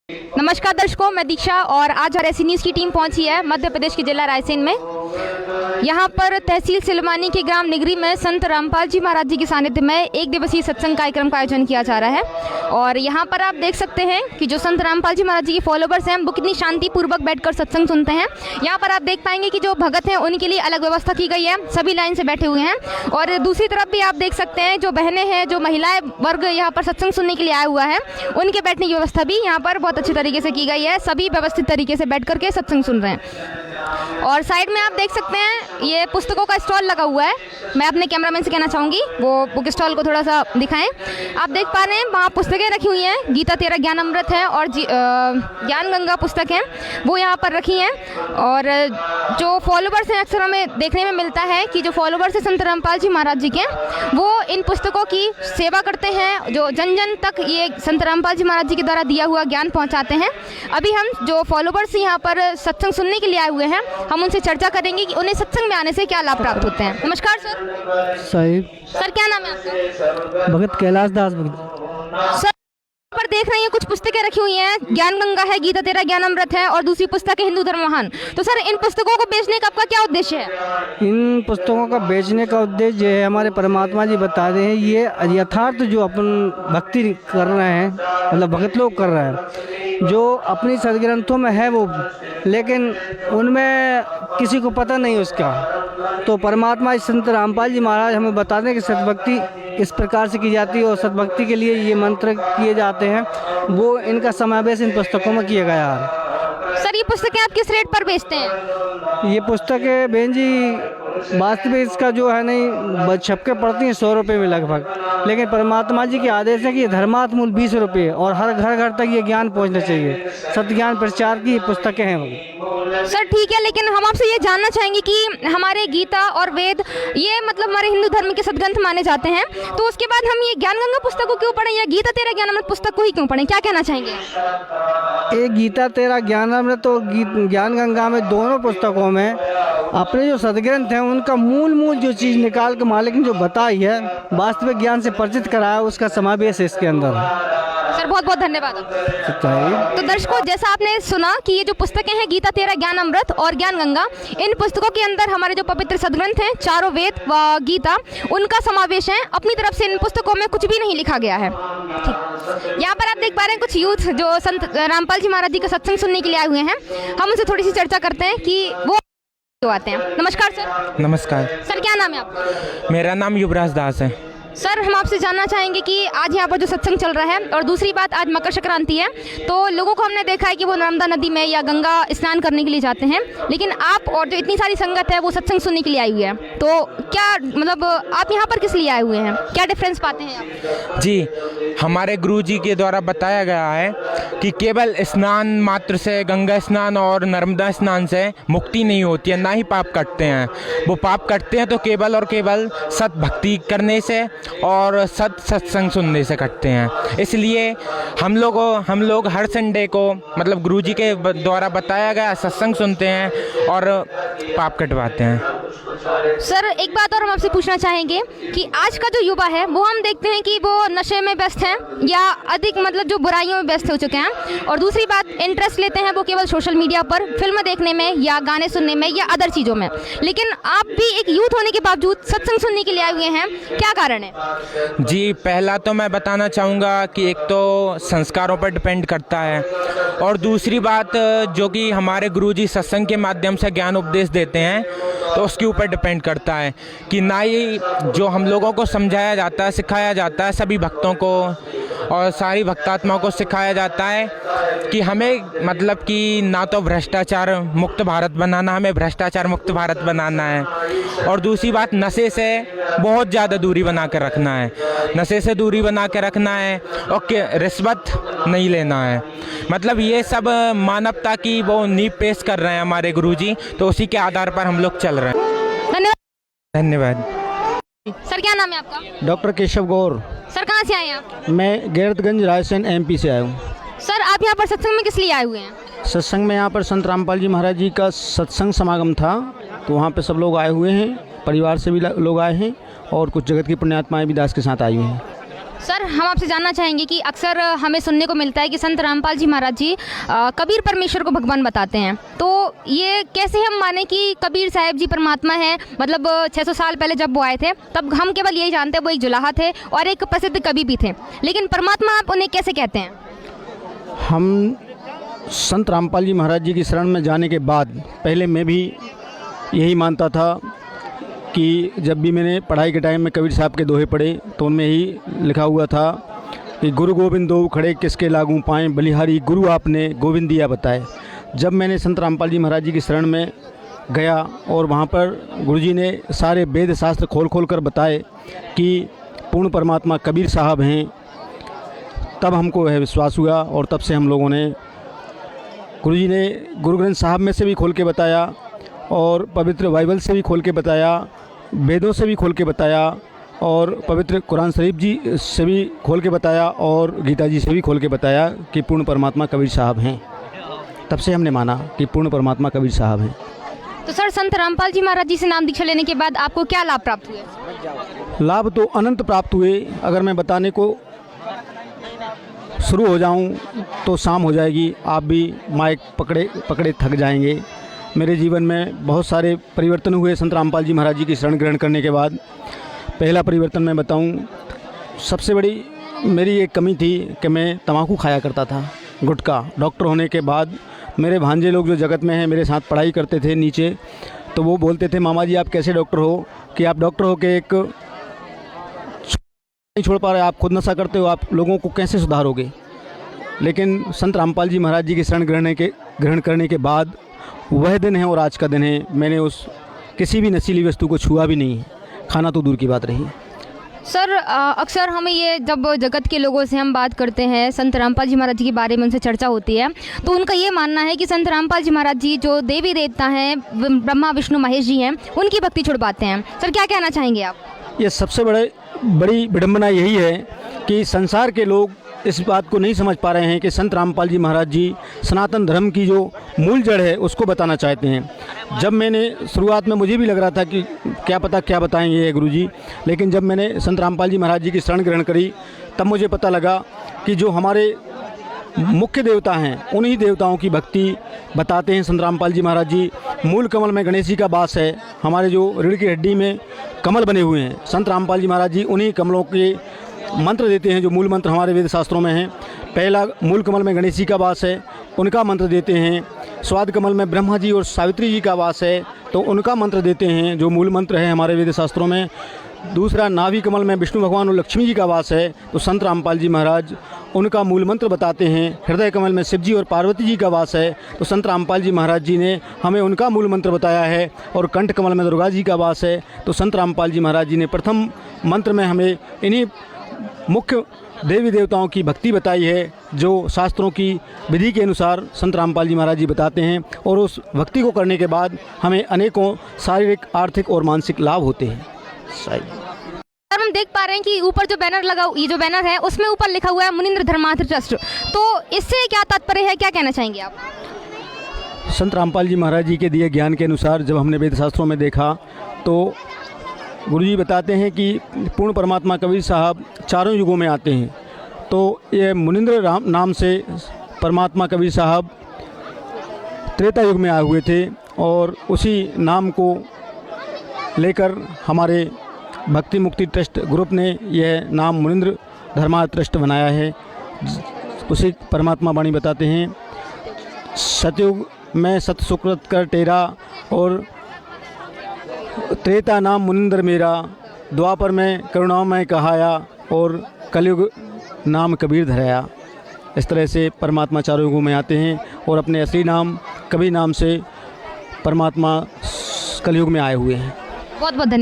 नमस्कार दर्शकों, मैं दीक्षा और आज RSC न्यूज़ की टीम पहुंची है मध्य प्रदेश के जिला रायसेन में। यहां पर तहसील सिलवानी के ग्राम निगरी में संत रामपाल जी महाराज जी के सानिध्य में एक दिवसीय सत्संग कार्यक्रम का आयोजन किया जा रहा है। और यहां पर आप देख सकते हैं कि जो संत रामपाल जी महाराज जी के फॉलोवर्स हैं वो कितनी शांतिपूर्वक बैठकर सत्संग सुनते हैं। यहाँ पर आप देख पाएंगे कि जो भगत हैं उनके लिए अलग व्यवस्था की गई है, सभी लाइन से बैठे हुए हैं। और दूसरी तरफ भी आप देख सकते हैं जो बहनें हैं, जो महिलाएं वर्ग यहाँ पर सत्संग सुनने के लिए आया हुआ है, उनके बैठने की व्यवस्था भी यहाँ पर बहुत अच्छी तरीके से की गई है। सभी व्यवस्थित तरीके से बैठ करके सत्संग सुन रहे हैं। और साइड में आप देख सकते हैं ये पुस्तकों का स्टॉल लगा हुआ है। मैं अपने कैमरामैन से कहना चाहूँगी वो बुक स्टॉल को थोड़ा सा दिखाएं। आप देख पा रहे हैं वहाँ पुस्तकें रखी हुई हैं। गीता तेरा ज्ञान अमृत है और ज्ञान गंगा पुस्तक है, वो यहाँ पर रखी हैं। और जो फॉलोवर्स हैं, अक्सर हमें देखने में मिलता है कि जो फॉलोवर्स हैं संत रामपाल जी महाराज जी के, वो इन पुस्तकों की सेवा करते हैं, जो जन जन तक ये संत रामपाल जी महाराज जी के द्वारा दिया हुआ ज्ञान पहुँचाते हैं। अभी हम जो फॉलोवर्स यहाँ पर सत्संग सुनने के लिए आए हुए हैं, हम उनसे चर्चा करेंगे कि उन्हें सत्संग में आने से क्या लाभ प्राप्त होते हैं। नमस्कार सर। सर क्या नाम है आपका? भगत कैलाश दास भगत। सर पर देख रहे हैं कुछ पुस्तकें रखी हुई हैं, ज्ञान गंगा है, गीता तेरा ज्ञान अमृत है और दूसरी पुस्तक है हिंदू धर्म महान। तो सर इन पुस्तकों को बेचने का आपका क्या उद्देश्य है? इन पुस्तकों का बेचने का उद्देश्य ये है, हमारे परमात्मा जी बता रहे हैं, ये यथार्थ जो अपन भक्ति कर रहे हैं, मतलब भगत लोग कर रहे हैं, जो अपनी सदग्रंथों में है वो, लेकिन उनमें किसी को पता नहीं उसका। तो परमात्मा संत रामपाल जी महाराज हमें बताते हैं कि सतभक्ति इस प्रकार से की जाती है और सतभक्ति के लिए ये मंत्र किए जाते हैं, वो इनका समावेश इन पुस्तकों में किया गया है। सर ये पुस्तकें आप किस रेट पर बेचते हैं? ये पुस्तकें बहन जी वास्तविक इसका जो है नहीं छप के पड़ती हैं 100 रुपये में लगभग, लेकिन परमात्मा जी के आदेश है कि ये धर्मार्थ मूल्य 20 रुपये और हर घर घर तक ये ज्ञान पहुंचना चाहिए। सत्य ज्ञान प्रचार की पुस्तकें हैं। सर ठीक है, लेकिन हम आपसे ये जानना चाहेंगे कि हमारे गीता और वेद ये मतलब हमारे हिंदू धर्म के सदग्रंथ माने जाते हैं, तो उसके बाद हम ये ज्ञान गंगा पुस्तक को क्यों पढ़ें या गीता तेरा ज्ञान अमृत पुस्तक को ही क्यों पढ़ें? क्या कहना चाहेंगे? एक गीता तेरा ज्ञान अमृत तो ज्ञान गंगा में दोनों पुस्तकों में अपने जो सदग्रंथ हैं उनका मूल जो चीज़ निकाल के मालिक ने जो बताई है, वास्तविक ज्ञान से परिचित कराया, उसका समावेश इसके अंदर है। सर बहुत बहुत धन्यवाद। तो दर्शकों, जैसा आपने सुना कि ये जो पुस्तकें हैं गीता तेरा ज्ञान अमृत और ज्ञान गंगा, इन पुस्तकों के अंदर हमारे जो पवित्र सदग्रंथ हैं, चारों वेद व गीता, उनका समावेश है। अपनी तरफ से इन पुस्तकों में कुछ भी नहीं लिखा गया है। ठीक, यहाँ पर आप देख पा रहे हैं कुछ यूथ जो संत रामपाल जी महाराज जी का सत्संग सुनने के लिए आए हुए हैं। हम उनसे थोड़ी सी चर्चा करते हैं कि वो क्यों आते हैं। नमस्कार सर। नमस्कार सर, क्या नाम है आपका? मेरा नाम युवराज दास है। सर हम आपसे जानना चाहेंगे कि आज यहाँ पर जो सत्संग चल रहा है, और दूसरी बात आज मकर संक्रांति है, तो लोगों को हमने देखा है कि वो नर्मदा नदी में या गंगा स्नान करने के लिए जाते हैं, लेकिन आप और जो इतनी सारी संगत है वो सत्संग सुनने के लिए आई हुई है, तो क्या मतलब आप यहाँ पर किस लिए आए हुए हैं? क्या डिफरेंस पाते हैं आप? जी, हमारे गुरु जी के द्वारा बताया गया है कि केवल स्नान मात्र से, गंगा स्नान और नर्मदा स्नान से मुक्ति नहीं होती है, ना ही पाप कटते हैं। वो पाप कटते हैं तो केवल और केवल सत भक्ति करने से और सत्संग सुनने से कटते हैं। इसलिए हम लोग हर संडे को मतलब गुरुजी के द्वारा बताया गया सत्संग सुनते हैं और पाप कटवाते हैं। सर एक बात और हम आपसे पूछना चाहेंगे कि आज का जो युवा है वो हम देखते हैं कि वो नशे में व्यस्त हैं या अधिक मतलब जो बुराइयों में व्यस्त हो चुके हैं, और दूसरी बात इंटरेस्ट लेते हैं वो केवल सोशल मीडिया पर फिल्म देखने में या गाने सुनने में या अदर चीज़ों में। लेकिन आप भी एक यूथ होने के बावजूद सत्संग सुनने के लिए आए हुए हैं, क्या कारण है? जी, पहला तो मैं बताना चाहूँगा कि एक तो संस्कारों पर डिपेंड करता है, और दूसरी बात जो कि हमारे गुरुजी सत्संग के माध्यम से ज्ञान उपदेश देते हैं तो उसके ऊपर डिपेंड करता है कि ना ही जो हम लोगों को समझाया जाता है, सिखाया जाता है, सभी भक्तों को और सारी भक्तात्माओं को सिखाया जाता है कि हमें मतलब कि ना तो भ्रष्टाचार मुक्त भारत बनाना, हमें भ्रष्टाचार मुक्त भारत बनाना है, और दूसरी बात नशे से बहुत ज़्यादा दूरी बना कर रखना है, नशे से दूरी बना के रखना है, और रिश्वत नहीं लेना है। मतलब ये सब मानवता की वो नींव पेश कर रहे हैं हमारे गुरुजी, तो उसी के आधार पर हम लोग चल रहे हैं। धन्यवाद। सर क्या नाम है आपका? डॉक्टर केशव गौर। सर कहाँ से आए हैं आप? मैं गैरतगंज रायसेन MP से आया हूँ। सर आप यहाँ पर सत्संग में किस लिए आए हुए हैं? सत्संग में यहाँ पर संत रामपाल जी महाराज जी का सत्संग समागम था, तो वहाँ पे सब लोग आए हुए हैं, परिवार से भी लोग आए हैं और कुछ जगत की पुण्यात्माएं भी दास के साथ आई हुई हैं। सर हम आपसे जानना चाहेंगे कि अक्सर हमें सुनने को मिलता है कि संत रामपाल जी महाराज जी कबीर परमेश्वर को भगवान बताते हैं, तो ये कैसे हम माने कि कबीर साहब जी परमात्मा हैं? मतलब 600 साल पहले जब वो आए थे तब हम केवल यही जानते हैं वो एक जुलाहा थे और एक प्रसिद्ध कवि भी थे, लेकिन परमात्मा आप उन्हें कैसे कहते हैं? हम संत रामपाल जी महाराज जी की शरण में जाने के बाद पहले मैं भी यही मानता था कि जब भी मैंने पढ़ाई के टाइम में कबीर साहब के दोहे पढ़े तो उनमें ही लिखा हुआ था कि गुरु गोविंद दो खड़े किसके लागू पाएँ, बलिहारी गुरु आपने गोविंद दिया बताए। जब मैंने संत रामपाल जी महाराज जी की शरण में गया और वहाँ पर गुरुजी ने सारे वेद शास्त्र खोल खोल कर बताए कि पूर्ण परमात्मा कबीर साहब हैं, तब हमको वह विश्वास हुआ और तब से हम लोगों ने गुरुजी ने गुरु ग्रंथ साहब में से भी खोल के बताया और पवित्र बाइबल से भी खोल के बताया, वेदों से भी खोल के बताया और पवित्र कुरान शरीफ जी से भी खोल के बताया और गीता जी से भी खोल के बताया कि पूर्ण परमात्मा कबीर साहब हैं। तब से हमने माना कि पूर्ण परमात्मा कबीर साहब हैं। तो सर, संत रामपाल जी महाराज जी से नाम दीक्षा लेने के बाद आपको क्या लाभ प्राप्त हुए? लाभ तो अनंत प्राप्त हुए। अगर मैं बताने को शुरू हो जाऊं तो शाम हो जाएगी, आप भी माइक पकड़े पकड़े थक जाएंगे। मेरे जीवन में बहुत सारे परिवर्तन हुए संत रामपाल जी महाराज जी की शरण ग्रहण करने के बाद। पहला परिवर्तन मैं बताऊं, सबसे बड़ी मेरी एक कमी थी कि मैं तम्बाकू खाया करता था, गुटखा। डॉक्टर होने के बाद मेरे भांजे लोग जो जगत में हैं, मेरे साथ पढ़ाई करते थे नीचे, तो वो बोलते थे मामा जी आप कैसे डॉक्टर हो कि आप डॉक्टर हो के एक नहीं छोड़ पा रहे, आप खुद नशा करते हो, आप लोगों को कैसे सुधारोगे। लेकिन संत रामपाल जी महाराज जी की शरण ग्रहण करने के बाद वह दिन है और आज का दिन है, मैंने उस किसी भी नशीली वस्तु को छुआ भी नहीं है, खाना तो दूर की बात रही। सर, अक्सर हमें ये जब जगत के लोगों से हम बात करते हैं, संत रामपाल जी महाराज जी के बारे में उनसे चर्चा होती है, तो उनका ये मानना है कि संत रामपाल जी महाराज जी जो देवी देवता हैं, ब्रह्मा विष्णु महेश जी हैं, उनकी भक्ति छुड़वाते हैं। सर, क्या कहना चाहेंगे आप? ये सबसे बड़ी विडंबना यही है कि संसार के लोग इस बात को नहीं समझ पा रहे हैं कि संत रामपाल जी महाराज जी सनातन धर्म की जो मूल जड़ है उसको बताना चाहते हैं। जब मैंने शुरुआत में मुझे भी लग रहा था कि क्या पता क्या बताएंगे ये गुरुजी, लेकिन जब मैंने संत रामपाल जी महाराज जी की शरण ग्रहण करी तब मुझे पता लगा कि जो हमारे मुख्य देवता हैं उन्हीं देवताओं की भक्ति बताते हैं संत रामपाल जी महाराज जी। मूल कमल में गणेश जी का वास है, हमारे जो रीढ़ की हड्डी में कमल बने हुए हैं, संत रामपाल जी महाराज जी उन्हीं कमलों के मंत्र देते हैं जो मूल मंत्र हमारे वेद शास्त्रों में हैं। पहला मूल कमल में गणेश जी का वास है, उनका मंत्र देते हैं। स्वाद कमल में ब्रह्मा जी और सावित्री जी का वास है, तो उनका मंत्र देते हैं जो मूल मंत्र है हमारे वेद शास्त्रों में। दूसरा नाभि कमल में विष्णु भगवान और लक्ष्मी जी का वास है, तो संत रामपाल जी महाराज उनका मूल मंत्र बताते हैं। हृदय कमल में शिव जी और पार्वती जी का वास है, तो संत रामपाल जी महाराज जी ने हमें उनका मूल मंत्र बताया है। और कंठ कमल में दुर्गा जी का वास है, तो संत रामपाल जी महाराज जी ने प्रथम मंत्र में हमें इन्हीं मुख्य देवी देवताओं की भक्ति बताई है जो शास्त्रों की विधि के अनुसार संत रामपाल जी महाराज जी बताते हैं। और उस भक्ति को करने के बाद हमें अनेकों शारीरिक, आर्थिक और मानसिक लाभ होते हैं। सर, हम देख पा रहे हैं कि ऊपर जो बैनर लगा, ये जो बैनर है उसमें ऊपर लिखा हुआ है मुनीन्द्र धर्मार्थ ट्रस्ट, तो इससे क्या तात्पर्य है, क्या कहना चाहेंगे आप? संत रामपाल जी महाराज जी के दिए ज्ञान के अनुसार जब हमने वेद शास्त्रों में देखा तो गुरुजी बताते हैं कि पूर्ण परमात्मा कबीर साहब चारों युगों में आते हैं। तो ये मुनीन्द्र राम नाम से परमात्मा कबीर साहब त्रेता युग में आए हुए थे और उसी नाम को लेकर हमारे भक्ति मुक्ति ट्रस्ट ग्रुप ने यह नाम मुनीन्द्र धर्मार्थ ट्रस्ट बनाया है। उसी परमात्मा वाणी बताते हैं, सतयुग में सत सुकृत कर टेरा और त्रेता नाम मुनीन्द्र मेरा, द्वापर में करुणामय कहाया और कलयुग नाम कबीर धराया। इस तरह से परमात्मा चारों युगों में आते हैं और अपने असली नाम कबीर नाम से परमात्मा कलयुग में आए हुए हैं। बहुत बहुत धन्यवाद।